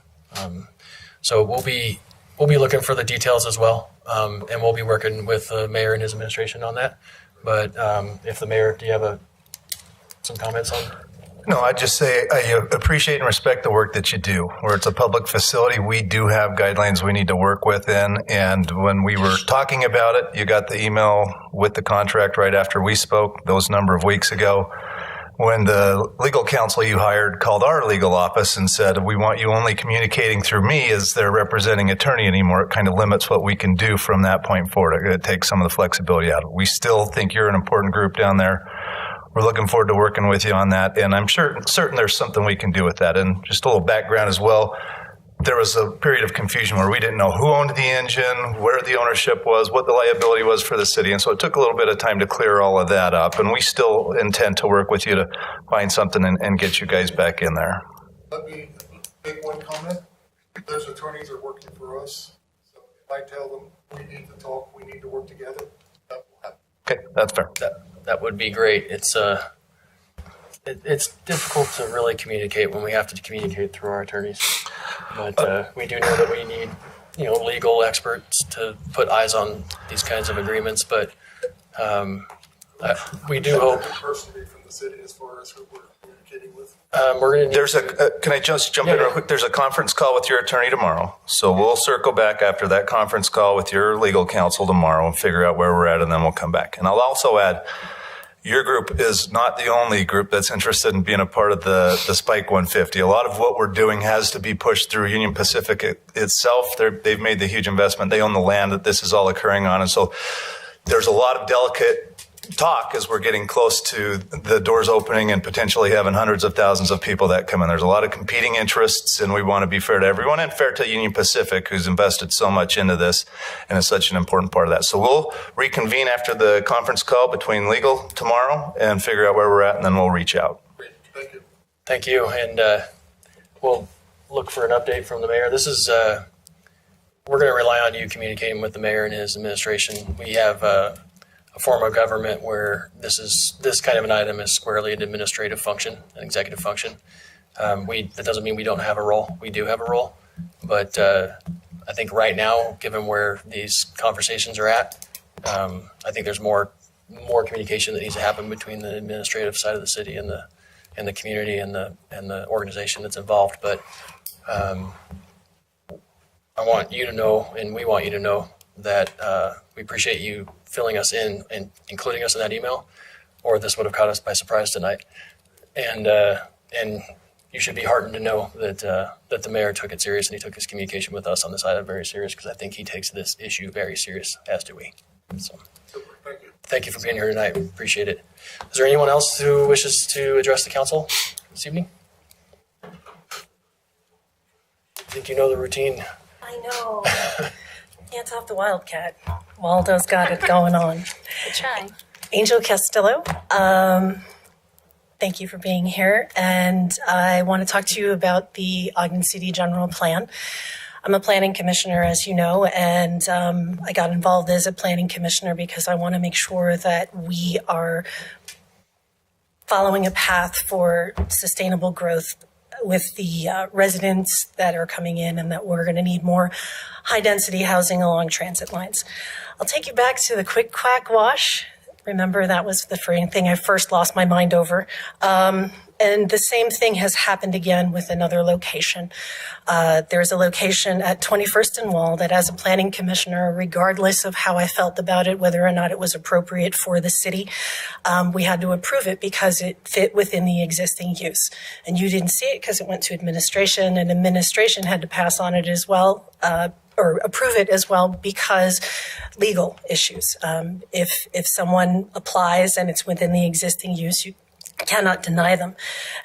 So we'll be looking for the details as well, and we'll be working with the mayor and his administration on that. But if the mayor, do you have some comments on? No, I'd just say I appreciate and respect the work that you do. Where it's a public facility, we do have guidelines we need to work within. And when we were talking about it, you got the email with the contract right after we spoke those number of weeks ago. When the legal counsel you hired called our legal office and said, we want you only communicating through me as their representing attorney anymore, it kind of limits what we can do from that point forward. It takes some of the flexibility out of it. We still think you're an important group down there. We're looking forward to working with you on that. And I'm certain there's something we can do with that. And just a little background as well. There was a period of confusion where we didn't know who owned the engine, where the ownership was, what the liability was for the city. And so it took a little bit of time to clear all of that up. And we still intend to work with you to find something and get you guys back in there. Let me make one comment. Those attorneys are working for us. So if I tell them we need to talk, we need to work together, that will happen. Okay, that's fair. That would be great. It's difficult to really communicate when we have to communicate through our attorneys, but we do know that we need legal experts to put eyes on these kinds of agreements. But we do hope. Personally from the city, as far as who we're communicating with. Can I just jump in real quick? There's a conference call with your attorney tomorrow. So we'll circle back after that conference call with your legal counsel tomorrow and figure out where we're at, and then we'll come back. And I'll also add, your group is not the only group that's interested in being a part of the Spike 150. A lot of what we're doing has to be pushed through Union Pacific itself. They've made the huge investment. They own the land that this is all occurring on. And so there's a lot of delicate talk as we're getting close to the doors opening and potentially having hundreds of thousands of people that come in. There's a lot of competing interests, and we want to be fair to everyone and fair to Union Pacific, who's invested so much into this and is such an important part of that. So we'll reconvene after the conference call between legal tomorrow and figure out where we're at, and then we'll reach out. Thank you. Thank you, and we'll look for an update from the mayor. This is we're going to rely on you communicating with the mayor and his administration. We have a form of government where this kind of an item is squarely an administrative function, an executive function. That doesn't mean we don't have a role. We do have a role, but I think right now, given where these conversations are at, I think there's more communication that needs to happen between the administrative side of the city and the community and the organization that's involved. But I want you to know, and we want you to know, that we appreciate you filling us in and including us in that email, or this would have caught us by surprise tonight. And you should be heartened to know that the mayor took it serious, and he took his communication with us on this item very serious, because I think he takes this issue very serious, as do we. So, thank you for being here tonight. Appreciate it. Is there anyone else who wishes to address the council this evening? I think you know the routine. I know. Hands off the Wildcat. Waldo's got it going on. Good try. Angel Castillo, thank you for being here. And I want to talk to you about the Ogden City General Plan. I'm a planning commissioner, as you know, and I got involved as a planning commissioner because I want to make sure that we are following a path for sustainable growth with the residents that are coming in, and that we're going to need more high-density housing along transit lines. I'll take you back to the quick quack wash. Remember, that was the thing I first lost my mind over. And the same thing has happened again with another location. There's a location at 21st and Wall that, as a planning commissioner, regardless of how I felt about it, whether or not it was appropriate for the city, we had to approve it because it fit within the existing use. And you didn't see it because it went to administration, and administration had to pass on it as well, or approve it as well, because legal issues. If someone applies and it's within the existing use, you cannot deny them.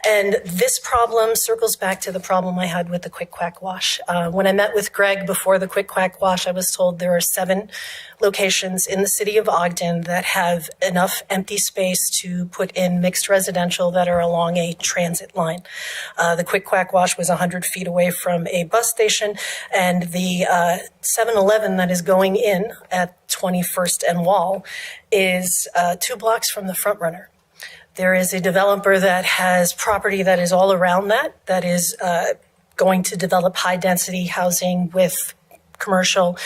And this problem circles back to the problem I had with the quick quack wash. When I met with Greg before the quick quack wash, I was told there are 7 locations in the city of Ogden that have enough empty space to put in mixed residential that are along a transit line. The quick quack wash was 100 feet away from a bus station, and the 7-Eleven that is going in at 21st and Wall is 2 blocks from the front runner. There is a developer that has property that is all around that is going to develop high-density housing with commercial.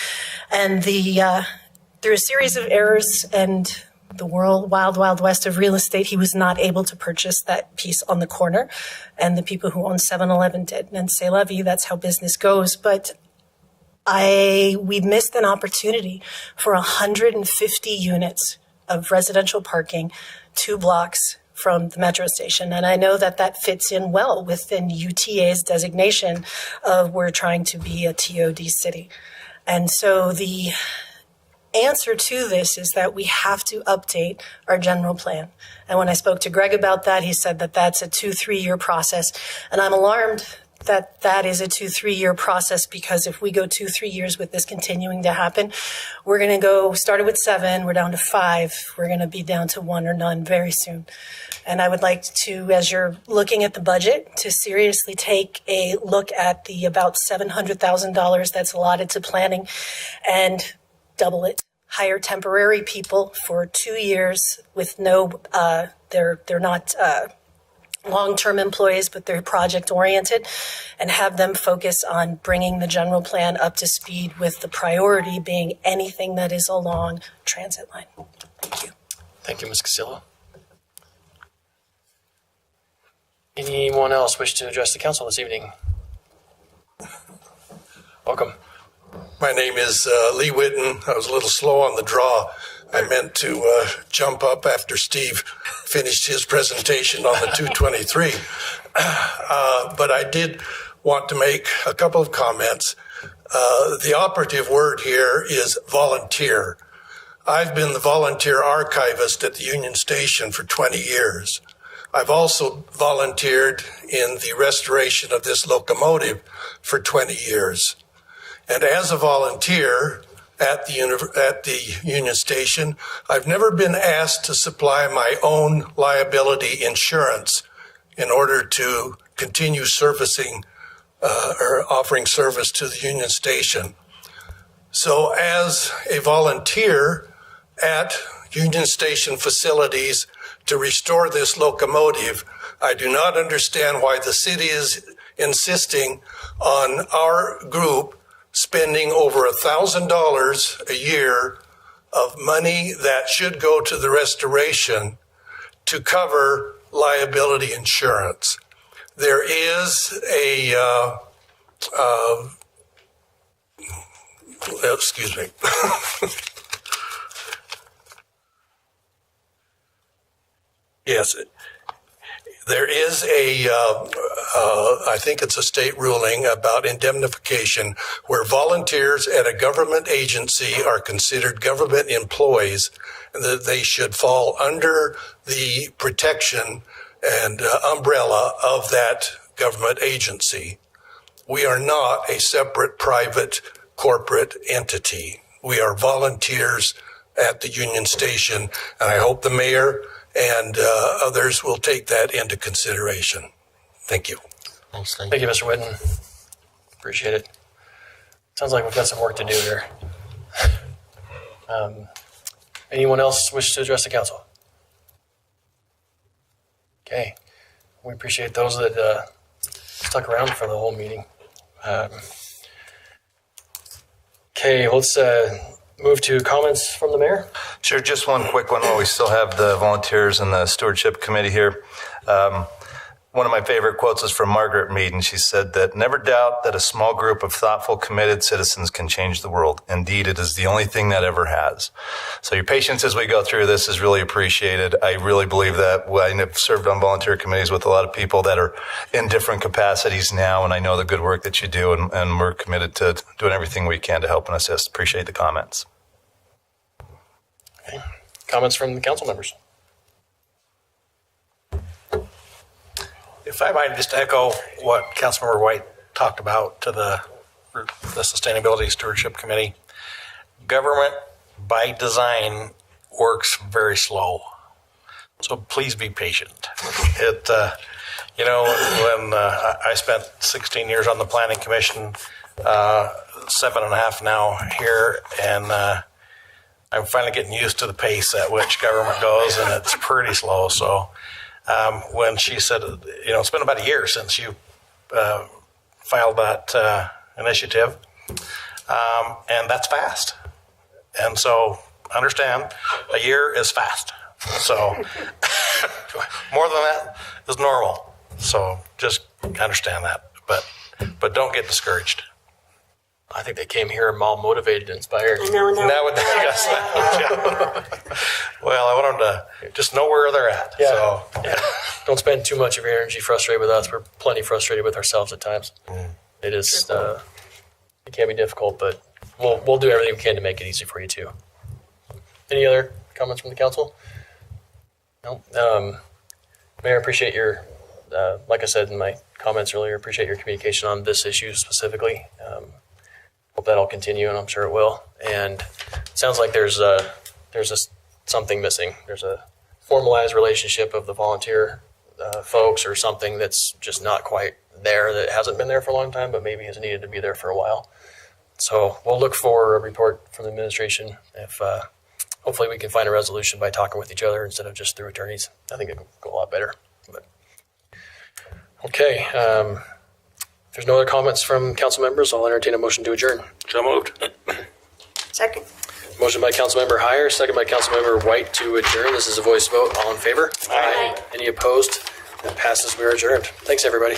And through a series of errors and the wild west of real estate, he was not able to purchase that piece on the corner. And the people who own 7-Eleven did. And c'est la vie, that's how business goes. But we missed an opportunity for 150 units of residential parking 2 blocks from the metro station. And I know that fits in well within UTA's designation of we're trying to be a TOD city. And so the answer to this is that we have to update our general plan. And when I spoke to Greg about that, he said that that's a 2-3 year process. And I'm alarmed that is a 2-3 year process, because if we go 2-3 years with this continuing to happen, we're going to go, started with 7, we're down to 5, we're going to be down to 1 or none very soon. And I would like to, as you're looking at the budget, to seriously take a look at the about $700,000 that's allotted to planning and double it. Hire temporary people for 2 years with no, they're not long-term employees, but they're project-oriented, and have them focus on bringing the general plan up to speed, with the priority being anything that is along transit line. Thank you. Thank you, Ms. Casilla. Anyone else wish to address the council this evening? Welcome. My name is Lee Whitten. I was a little slow on the draw. I meant to jump up after Steve finished his presentation on the 223. But I did want to make a couple of comments. The operative word here is volunteer. I've been the volunteer archivist at the Union Station for 20 years. I've also volunteered in the restoration of this locomotive for 20 years. And as a volunteer at the Union Station, I've never been asked to supply my own liability insurance in order to continue servicing or offering service to the Union Station. So as a volunteer at Union Station facilities to restore this locomotive, I do not understand why the city is insisting on our group spending over $1,000 a year of money that should go to the restoration to cover liability insurance. There is a, excuse me. Yes, there is I think it's a state ruling about indemnification where volunteers at a government agency are considered government employees, and that they should fall under the protection and umbrella of that government agency. We are not a separate private corporate entity. We are volunteers at the Union Station, and I hope the mayor and others will take that into consideration. Thank you. Thanks, Lee. Thank you, Mr. Whitten. Appreciate it. Sounds like we've got some work to do here. Anyone else wish to address the council? Okay. We appreciate those that stuck around for the whole meeting. Okay, let's move to comments from the mayor. Sure, just one quick one while we still have the volunteers and the stewardship committee here. one of my favorite quotes is from Margaret Mead, and she said that never doubt that a small group of thoughtful, committed citizens can change the world. Indeed, it is the only thing that ever has. So your patience as we go through this is really appreciated. I really believe that. I've served on volunteer committees with a lot of people that are in different capacities now, and I know the good work that you do, and we're committed to doing everything we can to help and assist. Appreciate the comments. Okay. Comments from the council members? If I might just echo what Councilmember White talked about to the Sustainability Stewardship Committee, government by design works very slow. So please be patient. When I spent 16 years on the Planning Commission, 7.5 now here, and I'm finally getting used to the pace at which government goes, and it's pretty slow. So when she said, it's been about a year since you filed that initiative, and that's fast. And so understand, a year is fast. So more than that is normal. So just understand that, but don't get discouraged. I think they came here all motivated, inspired. No. Well, I want them to just know where they're at. Yeah. So, Don't spend too much of your energy frustrated with us. We're plenty frustrated with ourselves at times. It is, it can be difficult, but we'll do everything we can to make it easy for you too. Any other comments from the council? No. Mayor, appreciate your, like I said in my comments earlier, appreciate your communication on this issue specifically. Hope that'll continue, and I'm sure it will. And it sounds like there's something missing. There's a formalized relationship of the volunteer folks, or something that's just not quite there, that hasn't been there for a long time, but maybe has needed to be there for a while. So we'll look for a report from the administration. If hopefully we can find a resolution by talking with each other instead of just through attorneys. I think it will go a lot better. But okay. If there's no other comments from council members, I'll entertain a motion to adjourn. So moved. Second. Motion by Councilmember Heyer, second by Councilmember White to adjourn. This is a voice vote. All in favor? Aye. Any opposed? That passes. We are adjourned. Thanks, everybody.